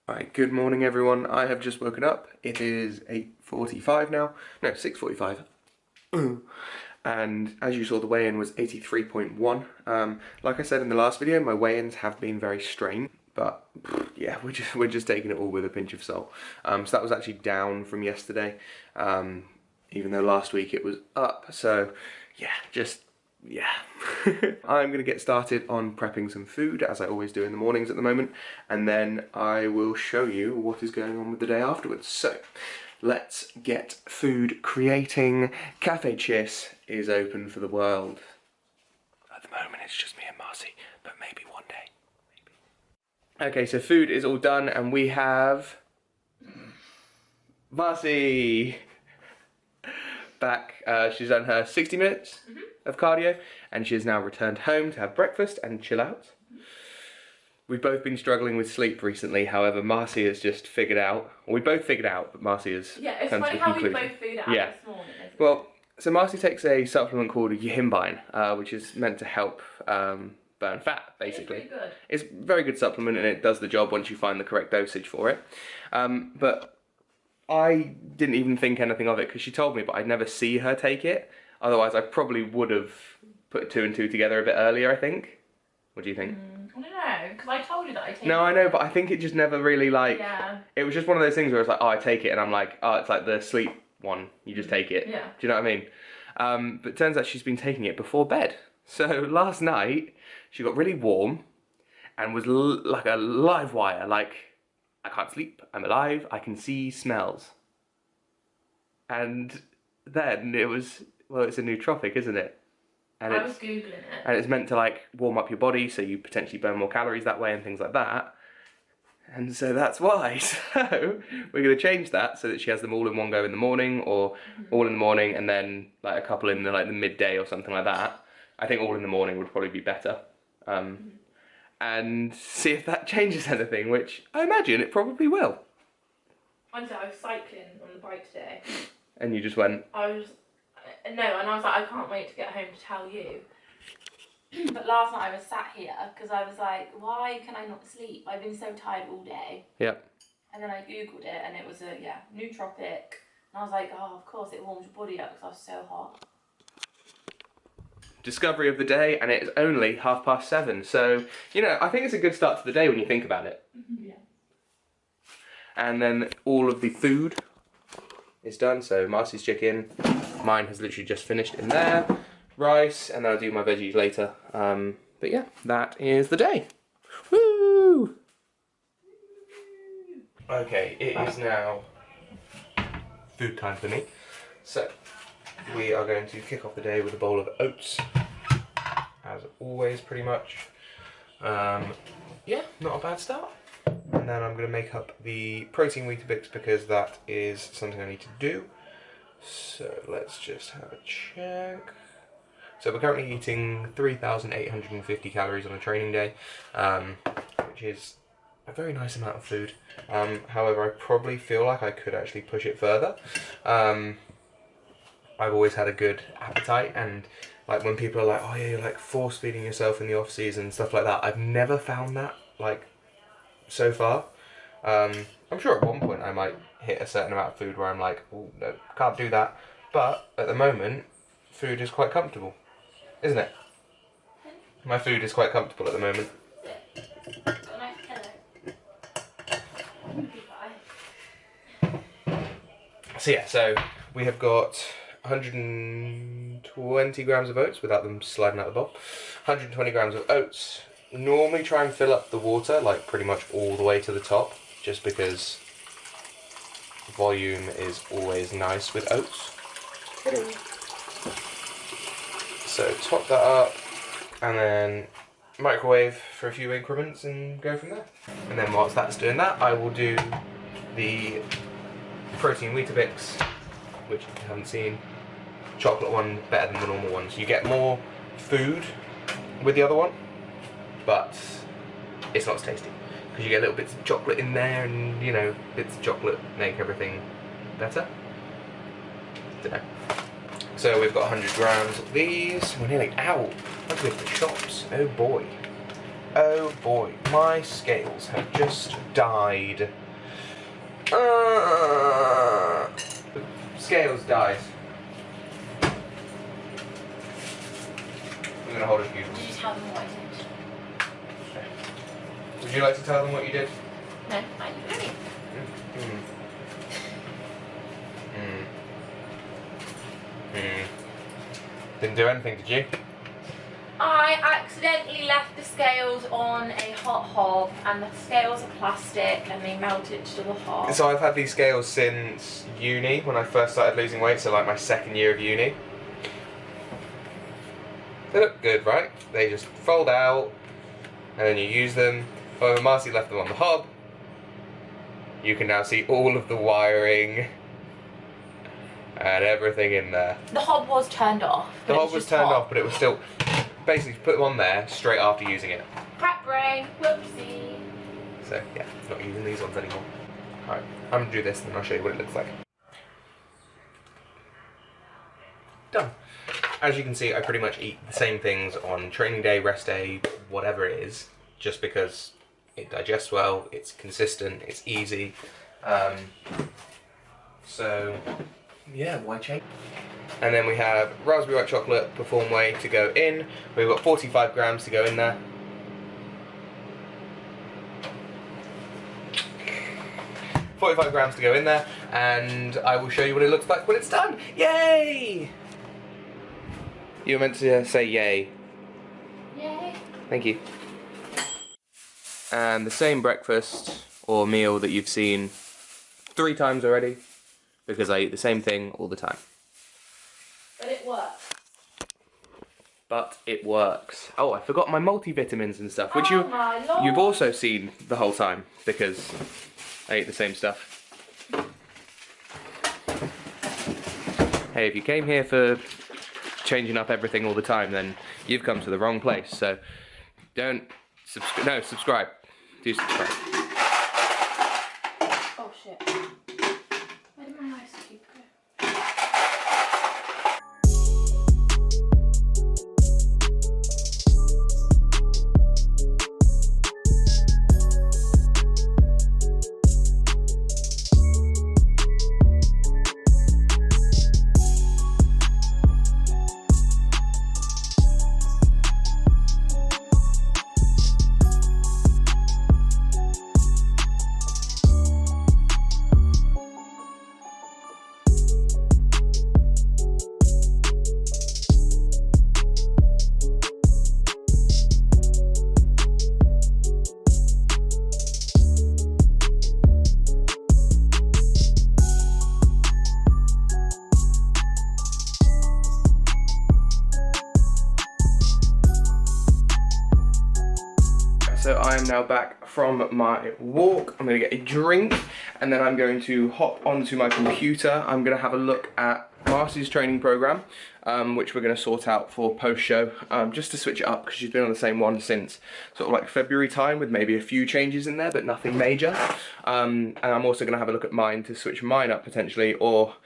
Right, good morning everyone. I have just woken up. It is 8:45 now. No, 6:45. And as you saw, the weigh-in was 83.1. Like I said in the last video, my weigh-ins have been very strange, but yeah, we're just taking it all with a pinch of salt. So that was actually down from yesterday, even though last week it was up. So yeah. I'm going to get started on prepping some food, as I always do in the mornings at the moment, and then I will show you what is going on with the day afterwards. So, let's get food creating. Cafe Chiss is open for the world. At the moment it's just me and Marcy, but maybe one day. Maybe. Okay, so food is all done, and we have Marcy back. She's done her 60 minutes of cardio, and she has now returned home to have breakfast and chill out. We've both been struggling with sleep recently, however Marcy has just figured out, or we both figured out, but Marcy has it's come to funny the how conclusion. we both figured out this morning, isn't it? Well, so Marcy takes a supplement called Yihimbine, which is meant to help burn fat, basically. It's pretty good. It's a very good supplement, and it does the job once you find the correct dosage for it. But I didn't even think anything of it because she told me, but I'd never see her take it. Otherwise, I probably would have put two and two together a bit earlier, I think. What do you think? I don't know, because I told you that I take it. No, I know, but I think it just never really, like... Yeah. It was just one of those things where it's like, oh, I take it, and I'm like, oh, it's like the sleep one. You just take it. Yeah. Do you know what I mean? But it turns out she's been taking it before bed. So last night, she got really warm and was like a live wire. Like, I can't sleep, I'm alive, I can see smells. And then it was... Well, it's a nootropic, isn't it? And I was Googling it. And it's meant to, like, warm up your body so you potentially burn more calories that way and things like that. And so that's why. So we're going to change that so that she has them all in one go in the morning, or all in the morning and then, like, a couple in the, like, the midday or something like that. I think all in the morning would probably be better. And see if that changes anything, which I imagine it probably will. Honestly, I was cycling on the bike today. And you just went... No, and I was like, I can't wait to get home to tell you. But last night I was sat here because I was like, why can I not sleep? I've been so tired all day. Yep. And then I googled it, and it was a nootropic. And I was like, oh, of course it warms your body up because I was so hot. Discovery of the day, and it is only 7:30. So, you know, I think it's a good start to the day when you think about it. Yeah. And then all of the food is done. So Marcy's chicken, mine has literally just finished in there. Rice, and then I'll do my veggies later. But yeah, that is the day. Woo! Okay, it is now food time for me. So, we are going to kick off the day with a bowl of oats. As always, pretty much. Yeah, not a bad start. And then I'm going to make up the protein Weetabix because that is something I need to do. So let's just have a check. So we're currently eating 3,850 calories on a training day, which is a very nice amount of food. However, I probably feel like I could actually push it further. I've always had a good appetite, and like when people are like, oh yeah, you're like force feeding yourself in the off season and stuff like that, I've never found that like so far. I'm sure at one point I might hit a certain amount of food where I'm like, oh no, can't do that. But at the moment, food is quite comfortable, isn't it? My food is quite comfortable at the moment. So yeah, so we have got 120 grams of oats without them sliding out the bowl. 120 grams of oats. Normally try and fill up the water like pretty much all the way to the top, just because volume is always nice with oats. So top that up and then microwave for a few increments and go from there. And then whilst that's doing that, I will do the protein Weetabix, which if you haven't seen, chocolate one better than the normal ones. You get more food with the other one, but it's not as tasty because you get little bits of chocolate in there, and you know, bits of chocolate make everything better. Dunno. So we've got 100 grams of these. We're nearly out. Let's go to the shops. Oh boy. Oh boy, my scales have just died. Scales died. I'm gonna hold it for you. Did you tell them what I did? Would you like to tell them what you did? No, I didn't. Didn't do anything, did you? I accidentally left the scales on a hot hob, and the scales are plastic and they melted to the hob. So I've had these scales since uni, when I first started losing weight, so like my second year of uni. They look good, right? They just fold out, and then you use them. However, Marcy left them on the hob. You can now see all of the wiring and everything in there. The hob was turned off. The hob was turned off, but it was still... Basically, put them on there straight after using it. Crap brain, whoopsie. So, yeah, not using these ones anymore. Alright, I'm going to do this and then I'll show you what it looks like. Done. As you can see, I pretty much eat the same things on training day, rest day, whatever it is, just because it digests well, it's consistent, it's easy. So, yeah, why change? And then we have raspberry white chocolate Perform Whey to go in. We've got 45 grams to go in there. And I will show you what it looks like when it's done. Yay! You were meant to say yay. Yay. Thank you. And the same breakfast or meal that you've seen 3 times already, because I eat the same thing all the time. But it works. But it works. Oh, I forgot my multivitamins and stuff, which Oh my Lord. you've also seen the whole time, because I eat the same stuff. Hey, if you came here for changing up everything all the time, then you've come to the wrong place. So don't subscribe. Do subscribe. Oh shit. Where did my ice cube go? So I am now back from my walk. I'm going to get a drink and then I'm going to hop onto my computer. I'm going to have a look at Marcy's training program, which we're going to sort out for post-show, just to switch it up because she's been on the same one since sort of like February time with maybe a few changes in there, but nothing major. And I'm also going to have a look at mine to switch mine up potentially, or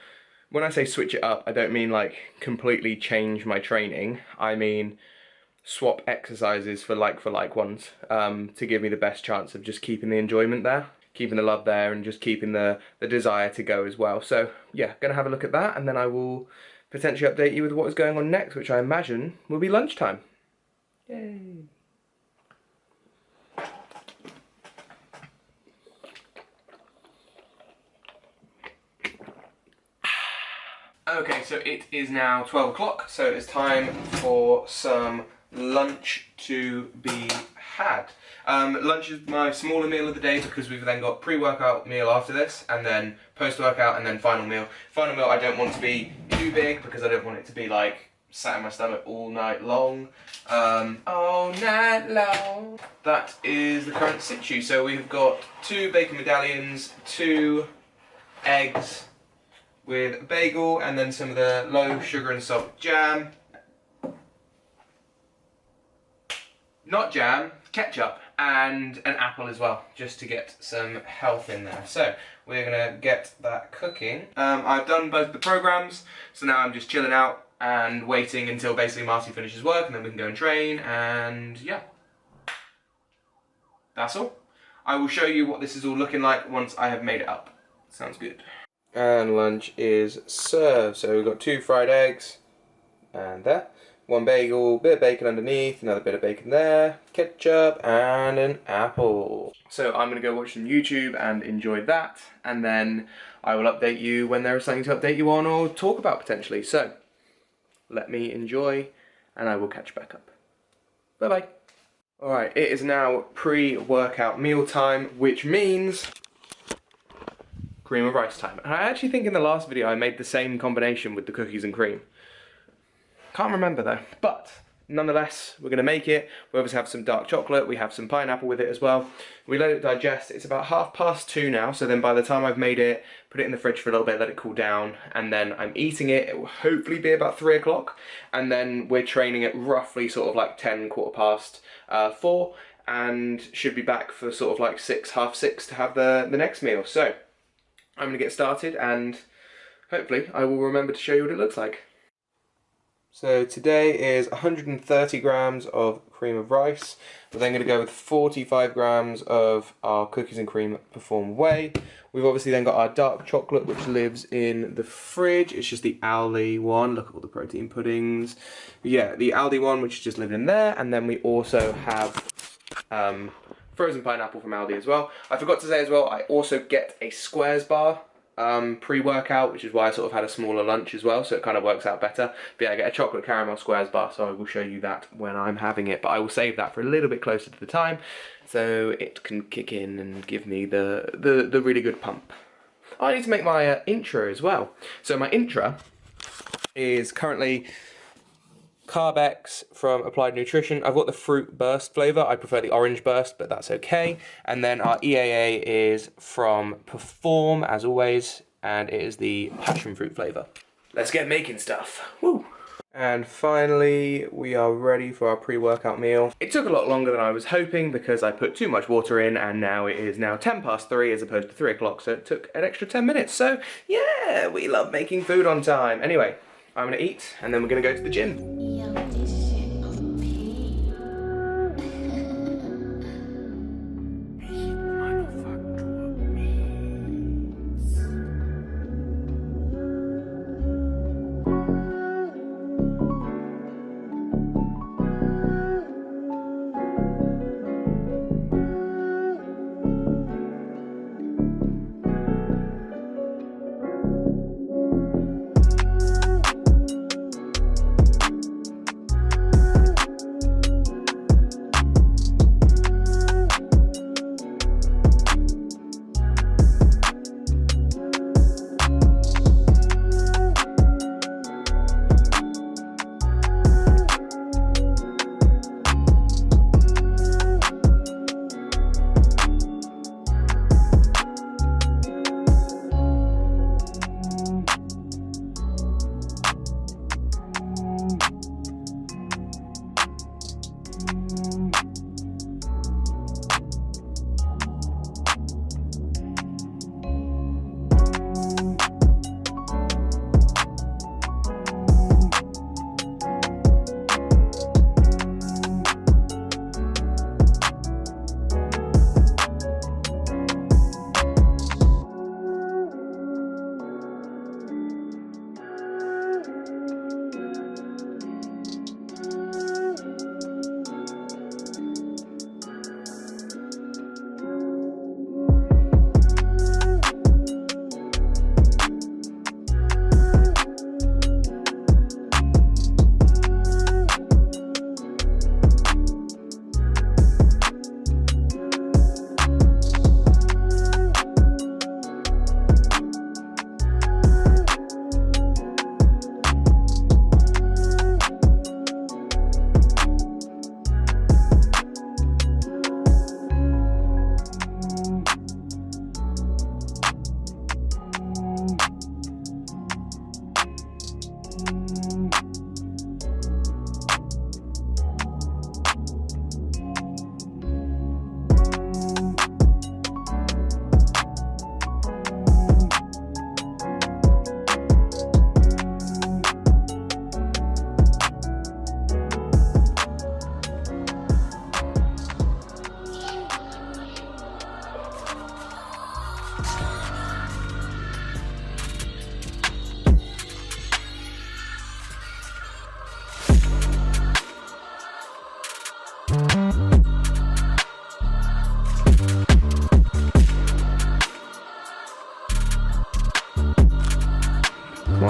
when I say switch it up, I don't mean like completely change my training. I mean swap exercises for like ones, to give me the best chance of just keeping the enjoyment there, keeping the love there, and just keeping the desire to go as well. So yeah, gonna have a look at that, and then I will potentially update you with what is going on next, which I imagine will be lunchtime. Yay! Okay, so it is now 12 o'clock, so it's time for some lunch to be had. Lunch is my smaller meal of the day because we've then got pre-workout meal after this, and then post-workout, and then final meal. Final meal I don't want to be too big because I don't want it to be like sat in my stomach all night long. All night long. That is the current situ. So we've got 2 bacon medallions, 2 eggs with a bagel, and then some of the low sugar and salt jam. Not jam, ketchup, and an apple as well, just to get some health in there. So we're gonna get that cooking. I've done both the programs, so now I'm just chilling out and waiting until basically Marcy finishes work, and then we can go and train, and yeah. that's all. I will show you what this is all looking like once I have made it up. Sounds good. And lunch is served. So we've got 2 fried eggs, and there. 1 bagel, bit of bacon underneath, another bit of bacon there, ketchup, and an apple. So I'm going to go watch some YouTube and enjoy that, and then I will update you when there is something to update you on or talk about potentially. So let me enjoy, and I will catch back up. Bye bye. Alright, it is now pre-workout meal time, which means cream of rice time. And I actually think in the last video I made the same combination with the cookies and cream. Can't remember though, but nonetheless, we're gonna make it. We obviously have some dark chocolate, we have some pineapple with it as well. We let it digest. It's about 2:30 now, so then by the time I've made it, put it in the fridge for a little bit, let it cool down, and then I'm eating it. It will hopefully be about 3 o'clock, and then we're training at roughly sort of like 10, 4:15, and should be back for sort of like 6, half 6 to have the next meal. So I'm gonna get started, and hopefully I will remember to show you what it looks like. So today is 130 grams of cream of rice. We're then going to go with 45 grams of our cookies and cream Perform Whey. We've obviously then got our dark chocolate, which lives in the fridge. It's just the Aldi one. Look at all the protein puddings. Yeah, the Aldi one, which is just living in there. And then we also have frozen pineapple from Aldi as well. I forgot to say as well, I also get a Squares bar pre-workout, which is why I sort of had a smaller lunch as well, so it kind of works out better. But yeah, I get a chocolate caramel Squares bar, so I will show you that when I'm having it, but I will save that for a little bit closer to the time so it can kick in and give me the really good pump. I need to make my intro as well. So my intro is currently Carbex from Applied Nutrition. I've got the fruit burst flavour. I prefer the orange burst, but that's okay. And then our EAA is from Perform, as always, and it is the passion fruit flavour. Let's get making stuff. Woo! And finally, we are ready for our pre-workout meal. It took a lot longer than I was hoping because I put too much water in, and now it is now 3:10 as opposed to 3 o'clock, so it took an extra 10 minutes. So yeah, we love making food on time. Anyway, I'm gonna eat, and then we're gonna go to the gym.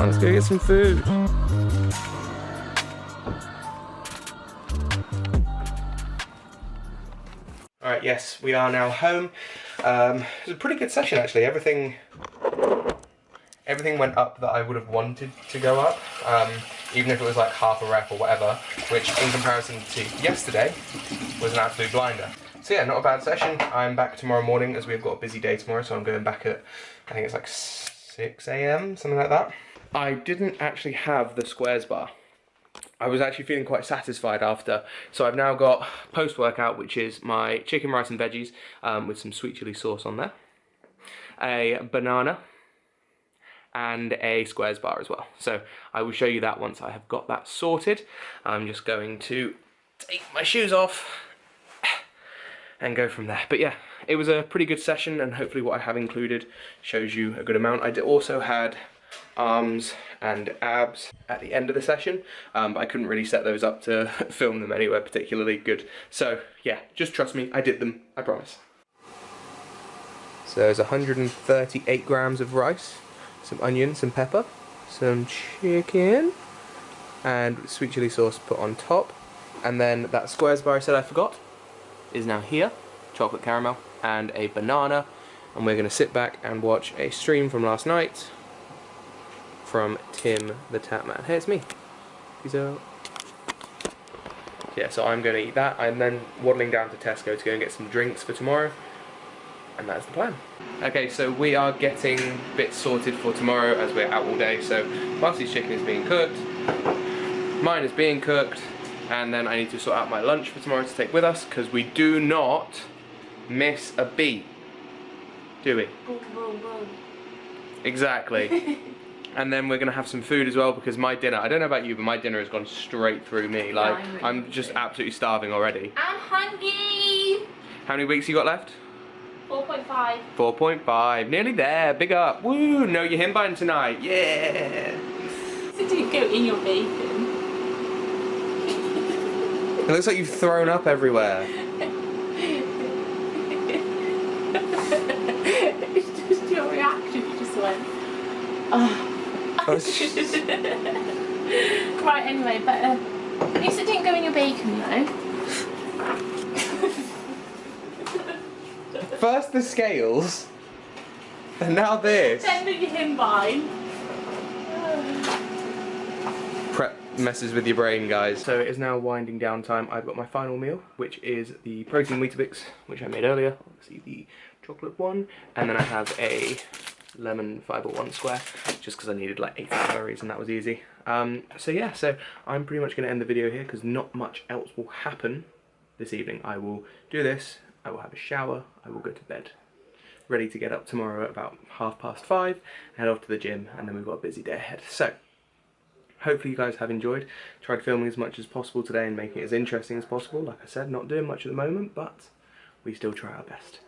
on, let's go get some food. Alright, yes, we are now home. It was a pretty good session actually. Everything went up that I would have wanted to go up, even if it was like half a rep or whatever, which in comparison to yesterday was an absolute blinder. So yeah, not a bad session. I'm back tomorrow morning as we've got a busy day tomorrow, so I'm going back at, I think it's like 6 AM, something like that. I didn't actually have the squares bar. I was actually feeling quite satisfied after, so I've now got post-workout, which is my chicken, rice and veggies with some sweet chili sauce on there, a banana, and a squares bar as well. So I will show you that once I have got that sorted. I'm just going to take my shoes off and go from there. But yeah, it was a pretty good session, and hopefully what I have included shows you a good amount. I also had arms and abs at the end of the session, but I couldn't really set those up to film them anywhere particularly good. So yeah, just trust me, I did them, I promise. So there's 138 grams of rice, some onion, some pepper, some chicken, and sweet chili sauce put on top. And then that squares bar I said I forgot is now here, chocolate caramel, and a banana. And we're going to sit back and watch a stream from last night from Tim the Tap Man. Hey, it's me. Peace out. Yeah, so I'm going to eat that. I'm then waddling down to Tesco to go and get some drinks for tomorrow. And that's the plan. Okay, so we are getting bits sorted for tomorrow as we're out all day. So Marcy's chicken is being cooked, mine is being cooked, and then I need to sort out my lunch for tomorrow to take with us, because we do not miss a beat, do we? Whoa, whoa, whoa. Exactly. And then we're gonna have some food as well, because my dinner, I don't know about you, but my dinner has gone straight through me. Like, I'm really I'm just absolutely starving already. I'm hungry. How many weeks you got left? 4.5. 4.5, nearly there, big up. Woo, no, you're him buying tonight, yeah. So did it go in your bacon? It looks like you've thrown up everywhere. It's just your reaction, you just went, oh. Right, anyway, but at least it didn't go in your bacon though. First the scales, and now this. Then the him buying. Prep messes with your brain, guys. So it is now winding down time. I've got my final meal, which is the protein Weetabix, which I made earlier. Obviously the chocolate one, and then I have a lemon fiber one square, just because I needed like 80 calories and that was easy. So yeah, so I'm pretty much going to end the video here because not much else will happen this evening. I will do this, I will have a shower, I will go to bed, ready to get up tomorrow at about 5:30, head off to the gym, and then we've got a busy day ahead. So hopefully you guys have enjoyed. Tried filming as much as possible today and making it as interesting as possible. Like I said, not doing much at the moment, but we still try our best.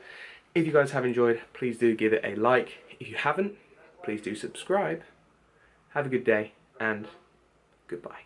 If you guys have enjoyed, please do give it a like. If you haven't, please do subscribe. Have a good day, and goodbye.